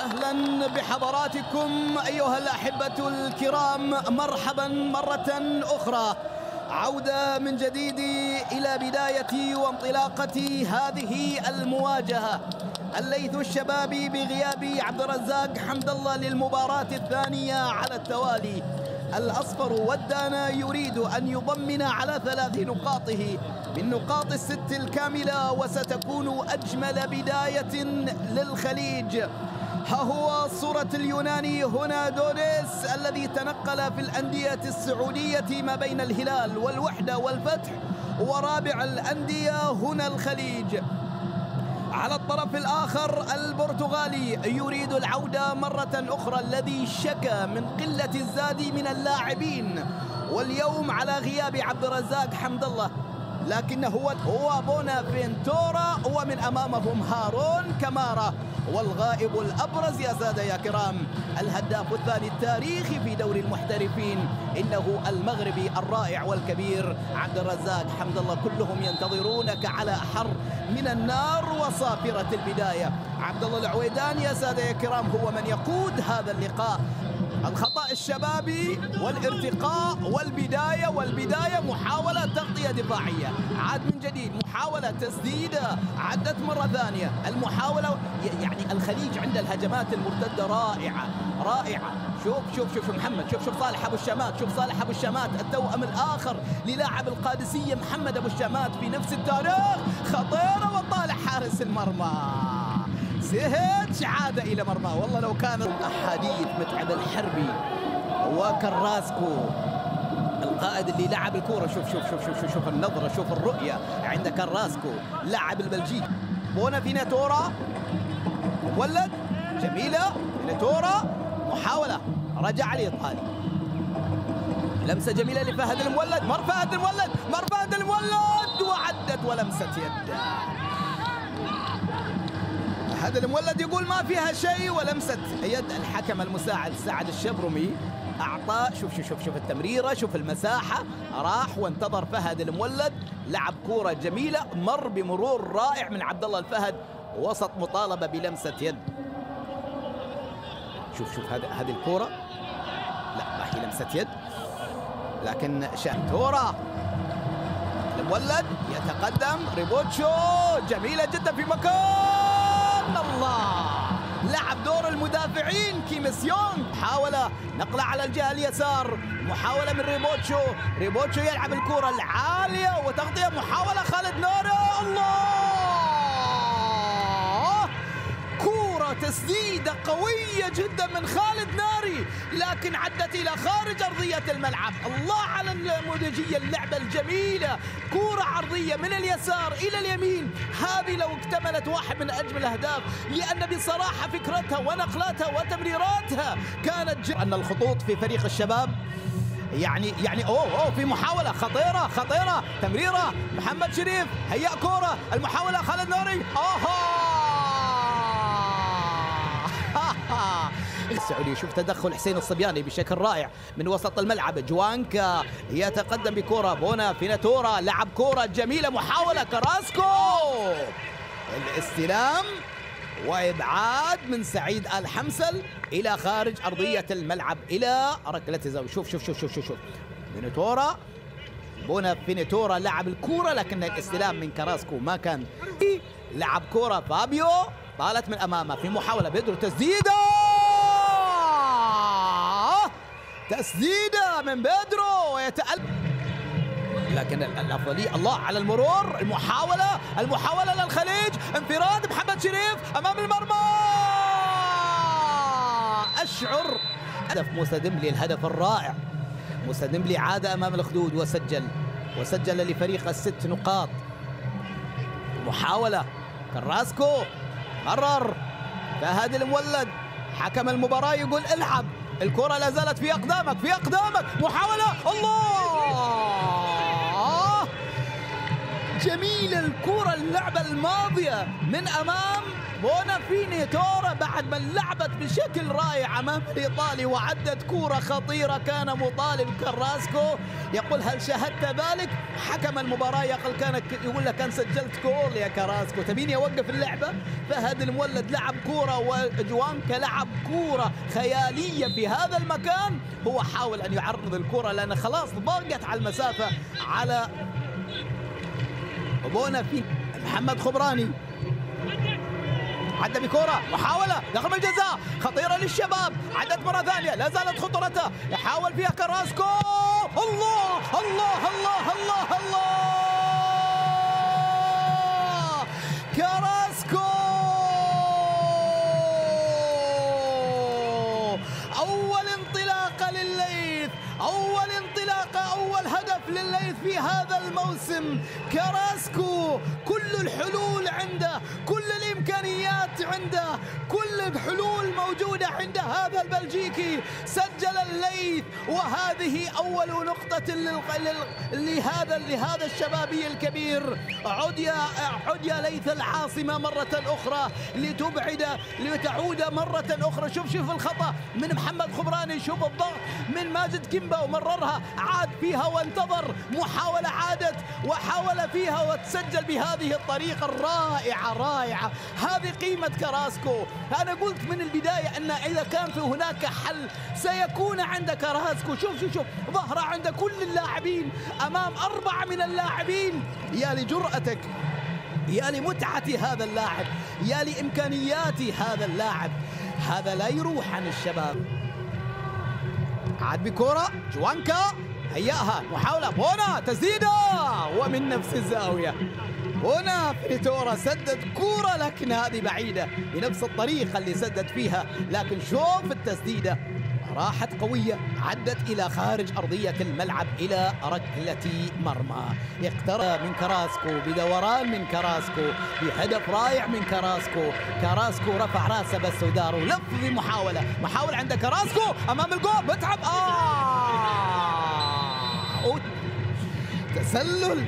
أهلا بحضراتكم أيها الأحبة الكرام، مرحبا مرة أخرى. عودة من جديد إلى بداية وانطلاقة هذه المواجهة. الليث الشبابي بغياب عبد الرزاق حمد الله للمباراة الثانية على التوالي. الأصفر ودانا يريد أن يضمن على 3 نقاطه من نقاط ال6 الكاملة، وستكون أجمل بداية للخليج. ها هو صورة اليوناني هنا دونيس الذي تنقل في الأندية السعودية ما بين الهلال والوحدة والفتح، ورابع الأندية هنا الخليج. على الطرف الآخر البرتغالي يريد العودة مرة أخرى، الذي شكى من قلة الزاد من اللاعبين، واليوم على غياب عبد الرزاق حمد الله، لكنه هو بونافنتورا، ومن أمامهم هارون كمارا. والغائب الأبرز يا سادة يا كرام، الهداف الثاني التاريخي في دوري المحترفين، إنه المغربي الرائع والكبير عبد الرزاق حمد الله. كلهم ينتظرونك على أحر من النار وصافرة البداية. عبد الله العويدان يا سادة يا كرام هو من يقود هذا اللقاء. الخطأ الشبابي والارتقاء والبداية محاولة تغطية دفاعية، عاد من جديد محاولة تسديدة، عدت مرة ثانية المحاولة. يعني الخليج عند الهجمات المرتدة رائعة. شوف محمد، شوف صالح أبو الشامات، التوأم الآخر للاعب القادسية محمد أبو الشامات في نفس التاريخ، خطيرة وطالع حارس المرمى. سهج عاد إلى مرمى. والله لو كان أحاديث متعب الحربي وكراسكو القائد اللي لعب الكورة. شوف النظرة، شوف الرؤية عند كراسكو لاعب البلجيكي. بونافيناتورا مولد، جميلة فيناتورا، محاولة رجع الإيطالي، لمسة جميلة لفهد المولد، مر فهد المولد وعدت ولمسة يد. هذا المولد يقول ما فيها شيء، ولمسة يد الحكم المساعد سعد الشبرمي. أعطى شوف التمريرة، شوف المساحة، راح وانتظر فهد المولد، لعب كورة جميلة، مر بمرور رائع من عبد الله الفهد، وسط مطالبة بلمسة يد. شوف هذه الكورة، لا ما هي لمسة يد، لكن شانتورا المولد يتقدم، ريبوتشو جميلة جدا في مكان الله، لعب دور المدافعين كيمسيونغ. محاولة نقلة على الجهة اليسار، محاولة من ريبوتشو يلعب الكرة العالية وتغطية، محاولة خالد ناري، الله، كرة تسديدة قوية جدا من خالد ناري، لكن عدت إلى خارج أرضية الملعب. الله على النموذجية، اللعبة الجميلة، كرة عرضية من اليسار إلى اليمين. هذه لو اكتملت واحد من أجمل الأهداف، لأن بصراحة فكرتها ونقلاتها وتمريراتها كانت أن الخطوط في فريق الشباب يعني في محاولة خطيرة، تمريرة محمد شريف، هيأ كرة، المحاولة خالد ناري، السعودي. شوف تدخل حسين الصبياني بشكل رائع من وسط الملعب، جوانكا يتقدم بكرة، بونافيناتورا لعب كرة جميلة، محاولة كراسكو، الاستلام وإبعاد من سعيد آل حمسل إلى خارج أرضية الملعب إلى ركلة الزاوية. شوف بونافيناتورا لعب الكرة، لكن الاستلام من كراسكو ما كان. لعب كرة فابيو، طالت من أمامه في محاولة، بيدرو تسديدة من بيدرو ويتألق، لكن الأفضلية الله على المرور. المحاولة للخليج، انفراد محمد شريف أمام المرمى، أشعر هدف موسى ديمبلي، الهدف الرائع. موسى ديمبلي عاد أمام الخدود وسجل لفريق 6 نقاط. محاولة كراسكو، قرر فهد المولد، حكم المباراة يقول العب، الكرة لا زالت في أقدامك، محاولة، الله، جميلة الكرة، اللعبة الماضية من أمام بونافينيتورا بعد ما لعبت بشكل رائع امام الايطالي وعدت كوره خطيره، كان مطالب كراسكو يقول هل شاهدت ذلك؟ حكم المباراه يقول له كان سجلت جول يا كراسكو، تبيني اوقف اللعبه؟ فهد المولد لعب كوره وجوانكا لعب كوره خياليه في هذا المكان، هو حاول ان يعرض الكوره لان خلاص ضاقت على المسافه على بونافين. محمد خبراني عدى بكرة محاولة داخل الجزاء خطيرة للشباب، عدت مرة ثانية لا زالت خطورتها، يحاول فيها كراسكو. الله الله الله الله الله كراسكو أول انطلاقة للليث، أول انطلاقة، أول هدف للليث في هذا الموسم. كراسكو كل الحلول عنده، كل الإمكانيات عنده، كل الحلول موجودة عند هذا البلجيكي. سجل الليث وهذه أول نقطة لهذا الشبابي الكبير. عد يا ليث العاصمة مرة أخرى لتعود مرة أخرى. شوف الخطأ من محمد خبراني، شوف الضغط من ماجد كيمبا ومررها، عاد فيها وانتظر، محاولة عادت وحاول فيها وتسجل بهذه الطريقة الرائعة رائعة. هذه قيمة كراسكو. أنا قلت من البداية أن إذا كان في هناك حل سيكون عند كراسكو. شوف ظهره عند كل اللاعبين أمام 4 من اللاعبين. يا لجرأتك، يا لمتعة هذا اللاعب، يا لإمكانيات هذا اللاعب، هذا لا يروح عن الشباب. عاد بكرة جوانكا هياها محاولة، بونا تسديدة ومن نفس الزاوية. بونافينيتورا سدد كورة لكن هذه بعيدة بنفس الطريقة اللي سدد فيها، لكن شوف التسديدة راحت قوية، عدت إلى خارج أرضية الملعب إلى ركلة مرمى. اقترب من كراسكو بدوران من كراسكو بهدف رائع من كراسكو. كراسكو رفع راسه بس وداره لف بمحاولة، محاولة عند كراسكو أمام الجول، بتعب تسلل.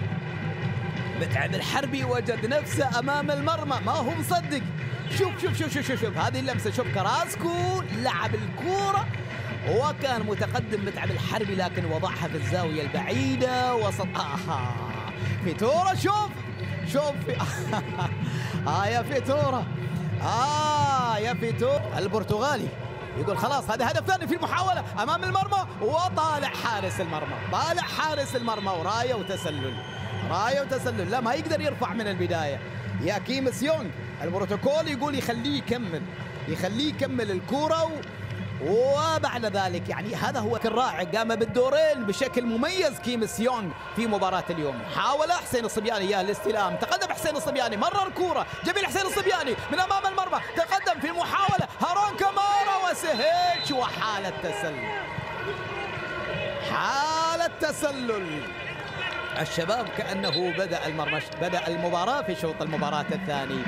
متعب الحربي وجد نفسه أمام المرمى، ما هو مصدق. شوف هذه اللمسة، شوف كراسكو لعب الكورة وكان متقدم متعب الحربي لكن وضعها في الزاوية البعيدة وسط. فيتورا شوف يا فيتورا البرتغالي يقول خلاص هذا هدف ثاني في المحاولة أمام المرمى، وطالع حارس المرمى وراية وتسلل. لا ما يقدر يرفع من البداية. يا كيمس يونغ البروتوكول يقول يخليه يكمل الكرة وبعد ذلك يعني هذا هو الرائع. قام بالدورين بشكل مميز كيمس يونغ في مباراة اليوم. حاول حسين الصبياني يا الاستلام، تقدم حسين الصبياني، مرر كورة جميل حسين الصبياني من أمام المرمى، تقدم في المحاولة هارون كامارا وسهيتش وحالة تسلل. الشباب كأنه بدأ المباراة في شوط المباراة الثاني.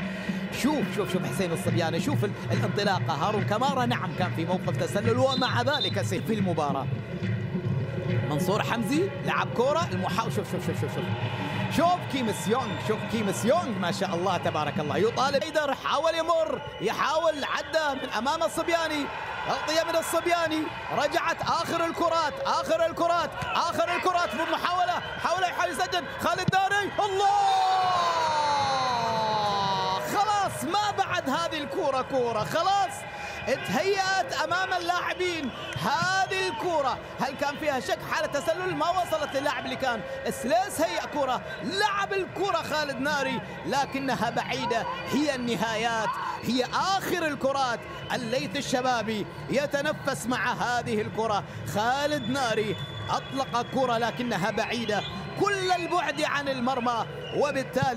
شوف حسين الصبياني، شوف الانطلاقة. هارون كامارا نعم كان في موقف تسلل ومع ذلك سير في المباراة. منصور حمزي لعب كرة المحاولة. شوف كيمس يونغ ما شاء الله تبارك الله يطالب. هيدر يحاول عدى من أمام الصبياني، تغطية من الصبياني، رجعت آخر الكرات بمحاولة يحاول يسجل خالد داري. الله خلاص ما بعد هذه الكرة خلاص اتهيأت أمام اللاعبين. هذه الكرة هل كان فيها شك؟ حالة تسلل ما وصلت للاعب اللي كان سليس. هيأ كرة لعب الكرة خالد ناري لكنها بعيدة. هي النهايات، هي آخر الكرات. الليث الشبابي يتنفس مع هذه الكرة. خالد ناري أطلق كرة لكنها بعيدة كل البعد عن المرمى وبالتالي